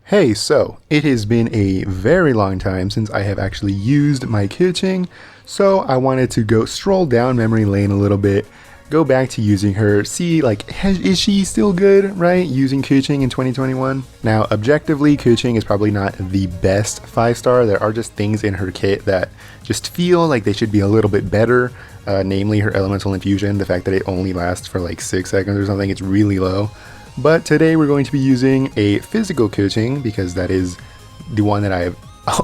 Hey, so it has been a very long time since I have actually used my Keqing, so I wanted to go stroll down memory lane a little bit, go back to using her, see is she still good, right, using Keqing in 2021? Now, objectively, Keqing is probably not the best 5-star. There are just things in her kit that just feel like they should be a little bit better, namely her elemental infusion, the fact that it only lasts for like 6 seconds or something, it's really low. But today we're going to be using a physical Keqing because that is the one that I've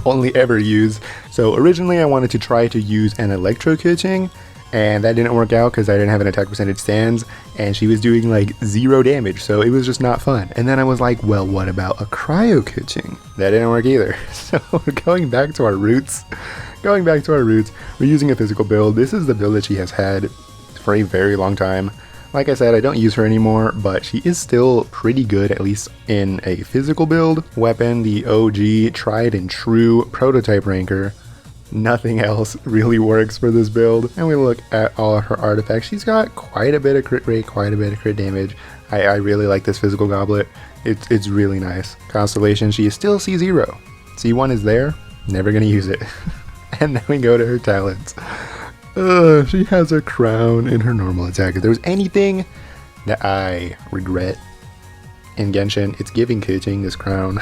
only ever used. So originally I wanted to try to use an electro Keqing, and that didn't work out because I didn't have an attack percentage stance and she was doing like 0 damage, so it was just not fun. And then I was like, well, what about a cryo Keqing? That didn't work either. So we're going back to our roots. We're using a physical build. This is the build that she has had for a very long time. Like I said, I don't use her anymore, but she is still pretty good, at least in a physical build. Weapon, the OG, tried and true prototype ranker. Nothing else really works for this build. And we look at all of her artifacts. She's got quite a bit of crit rate, quite a bit of crit damage. I really like this physical goblet. It's really nice. Constellation, she is still C0. C1 is there, never gonna use it. And then we go to her talents. She has a crown in her normal attack. If there was anything that I regret in Genshin, it's giving Keqing this crown.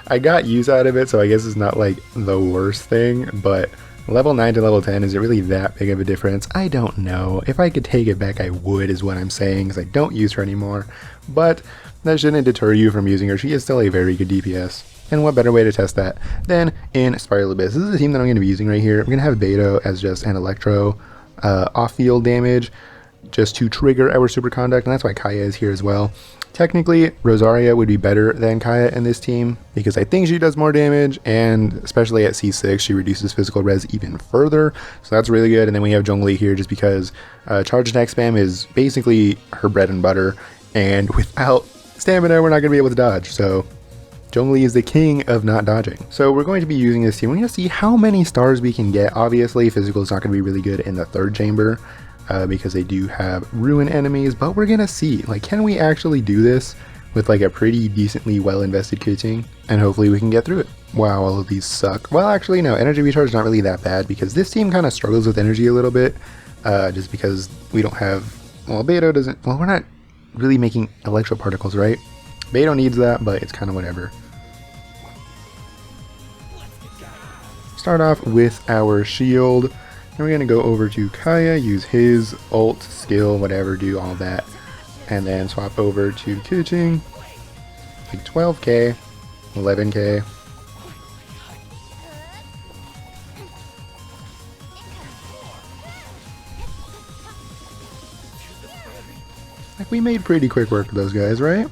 I got use out of it, so I guess it's not like the worst thing, but level 9 to level 10, is it really that big of a difference? I don't know. If I could take it back, I would, is what I'm saying, because I don't use her anymore. But that shouldn't deter you from using her. She is still a very good DPS. And what better way to test that than in Spiral Abyss? This is the team that I'm going to be using right here. I'm going to have Beto as just an electro off-field damage just to trigger our superconduct, and that's why Kaya is here as well. Technically, Rosaria would be better than Kaya in this team because I think she does more damage, and especially at C6, she reduces physical res even further, so that's really good. And then we have Zhongli here just because charge attack spam is basically her bread and butter, and without stamina, we're not going to be able to dodge, so Zhongli is the king of not dodging. So we're going to be using this team. We're going to see how many stars we can get. Obviously, physical is not going to be really good in the 3rd chamber because they do have ruin enemies, but we're going to see, like, can we actually do this with like a pretty decently well-invested Keqing? And hopefully we can get through it. Wow, all of these suck. Well, actually, no, energy recharge is not really that bad because this team kind of struggles with energy a little bit just because we don't have, well, Beto doesn't, well, we're not really making electro particles, right? Beto needs that, but it's kind of whatever. Start off with our shield, and we're going to go over to Kaya, use his ult, skill, whatever, do all that, and then swap over to Keqing, like 12k, 11k. Like, we made pretty quick work of those guys, right?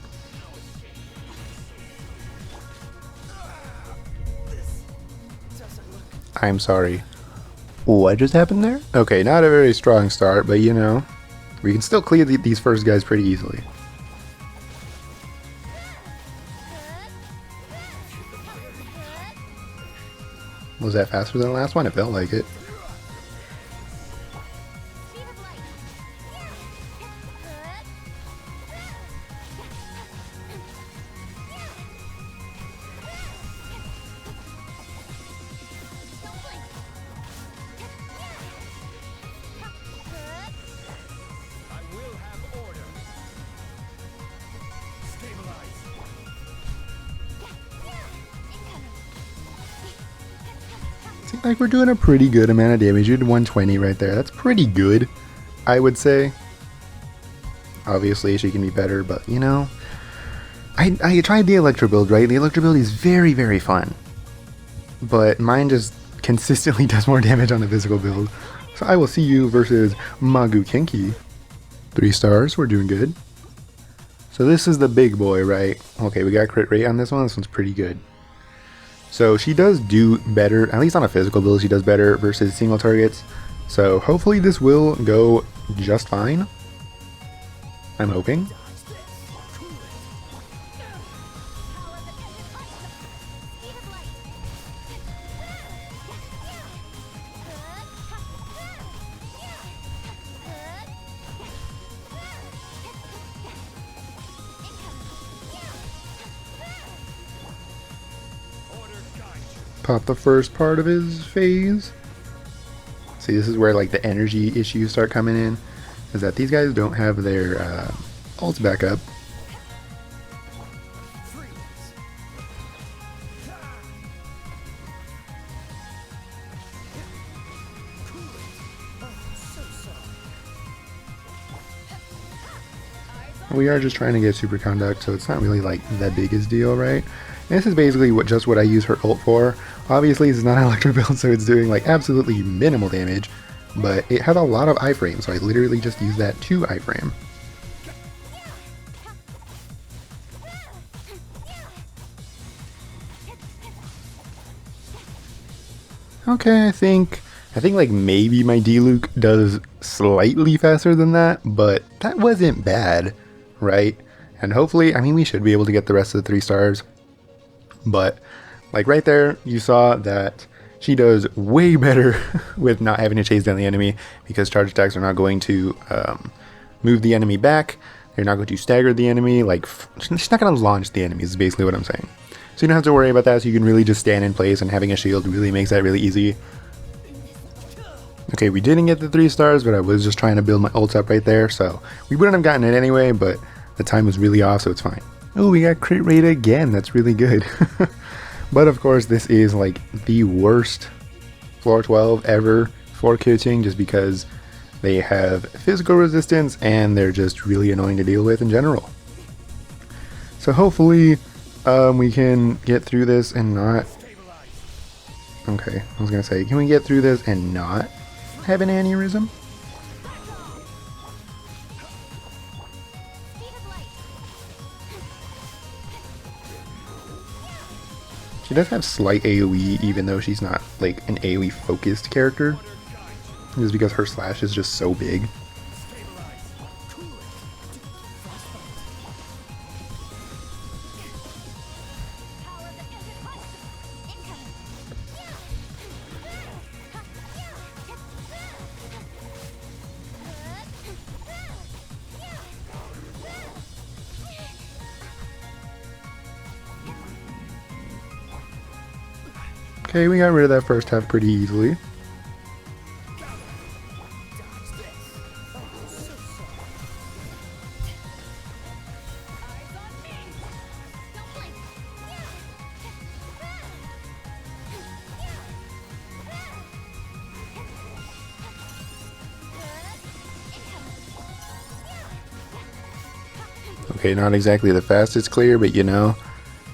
I'm sorry. What just happened there? Okay, not a very strong start, but you know, we can still clear these first guys pretty easily. Was that faster than the last one? It felt like it. Like, we're doing a pretty good amount of damage. You did 120 right there. That's pretty good, I would say. Obviously, she can be better, but you know, I tried the electro build, right? The electro build is very, very fun, but mine just consistently does more damage on the physical build. So I will see you versus Magu Kinki. 3 stars, we're doing good. So this is the big boy, right? Okay, we got crit rate on this one. This one's pretty good. So she does do better, at least on a physical build, she does better versus single targets. So hopefully this will go just fine. I'm hoping. Pop the first part of his phase. See, this is where like the energy issues start coming in, is that these guys don't have their ults back up. We are just trying to get superconduct, so it's not really like the biggest deal, right? And this is basically what I use her ult for. Obviously, it's not an electro build, so it's doing like absolutely minimal damage, but it had a lot of iframe, so I literally just used that to iframe. Okay, I think like maybe my Diluc does slightly faster than that, but that wasn't bad, right? And hopefully, I mean, we should be able to get the rest of the 3 stars. But like right there, you saw that she does way better with not having to chase down the enemy, because charge attacks are not going to move the enemy back. They're not going to stagger the enemy. Like, she's not going to launch the enemies is basically what I'm saying. So you don't have to worry about that. So you can really just stand in place, and having a shield really makes that really easy. Okay, we didn't get the 3 stars, but I was just trying to build my ult up right there, so we wouldn't have gotten it anyway, but the time was really off, so it's fine. Oh, we got crit rate again. That's really good. But of course, this is like the worst floor 12 ever for Keqing, just because they have physical resistance and they're just really annoying to deal with in general. So hopefully we can get through this and not... Okay, I was gonna say, can we get through this and not have an aneurysm? She does have slight AoE, even though she's not like an AoE focused character. Just because her slash is just so big. Okay, we got rid of that first half pretty easily. Okay, not exactly the fastest clear, but you know,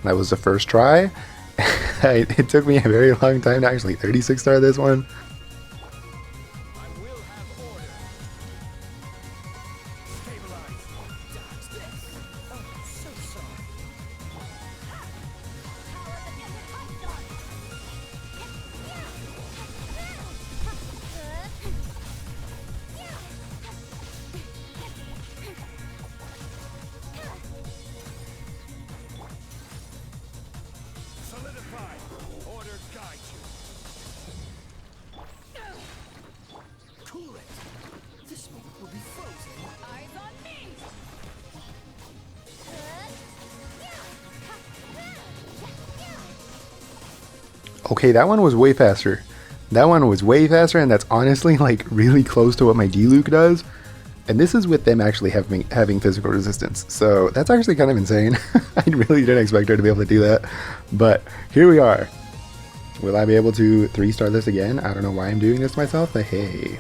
that was the first try. It took me a very long time to actually 36 star this one. Okay, that one was way faster. That one was way faster, and that's honestly like really close to what my Diluc does. And this is with them actually having physical resistance. So that's actually kind of insane. I really didn't expect her to be able to do that. But here we are. Will I be able to 3-star this again? I don't know why I'm doing this to myself, but hey.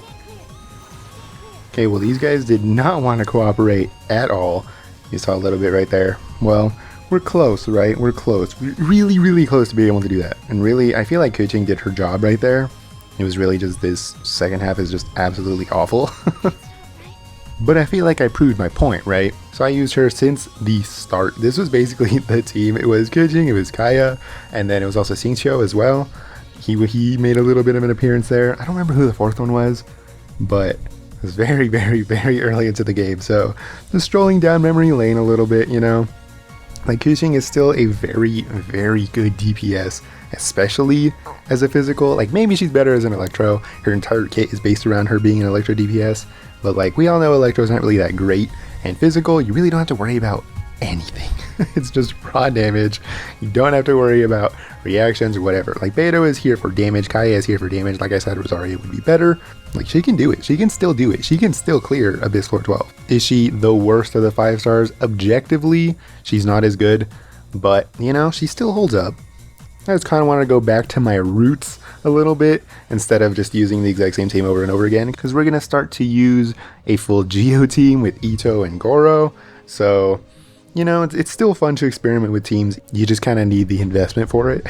Okay, well these guys did not want to cooperate at all. You saw a little bit right there. Well, we're close, right? We're close. We're really, really close to being able to do that. And really, I feel like Keqing did her job right there. It was really just this second half is just absolutely awful. But I feel like I proved my point, right? So I used her since the start. This was basically the team. It was Keqing, it was Kaya, and then it was also Xingqiu as well. He made a little bit of an appearance there. I don't remember who the 4th one was, but it was very, very, very early into the game. So just strolling down memory lane a little bit, you know. Like, Keqing is still a very, very good DPS, especially as a physical. Like, maybe she's better as an electro. Her entire kit is based around her being an electro DPS. But like, we all know electro's not really that great. And physical, you really don't have to worry about anything. It's just raw damage. You don't have to worry about reactions or whatever. Like, Beto is here for damage, Kaya is here for damage. Like I said, Rosaria would be better. Like, she can do it. She can still do it. She can still clear Abyss Floor 12. Is she the worst of the 5 stars? Objectively, she's not as good, but, you know, she still holds up. I just kind of want to go back to my roots a little bit instead of just using the exact same team over and over again, because we're going to start to use a full Geo team with Ito and Goro. So, you know, it's still fun to experiment with teams. You just kind of need the investment for it.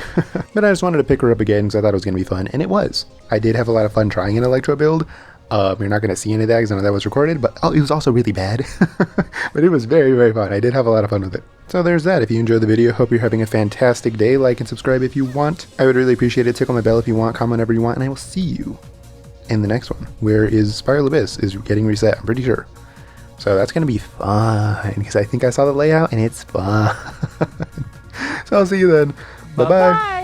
But I just wanted to pick her up again because I thought it was going to be fun, and it was. I did have a lot of fun trying an Electro build. You're not going to see any of that because none of that was recorded, but it was also really bad. But it was very, very fun. I did have a lot of fun with it. So there's that. If you enjoyed the video, hope you're having a fantastic day. Like and subscribe if you want. I would really appreciate it. Tickle my bell if you want. Comment whenever you want, and I will see you in the next one. Where is Spiral Abyss is getting reset, I'm pretty sure. So that's going to be fun because I think I saw the layout and it's fun. So I'll see you then. Bye-bye.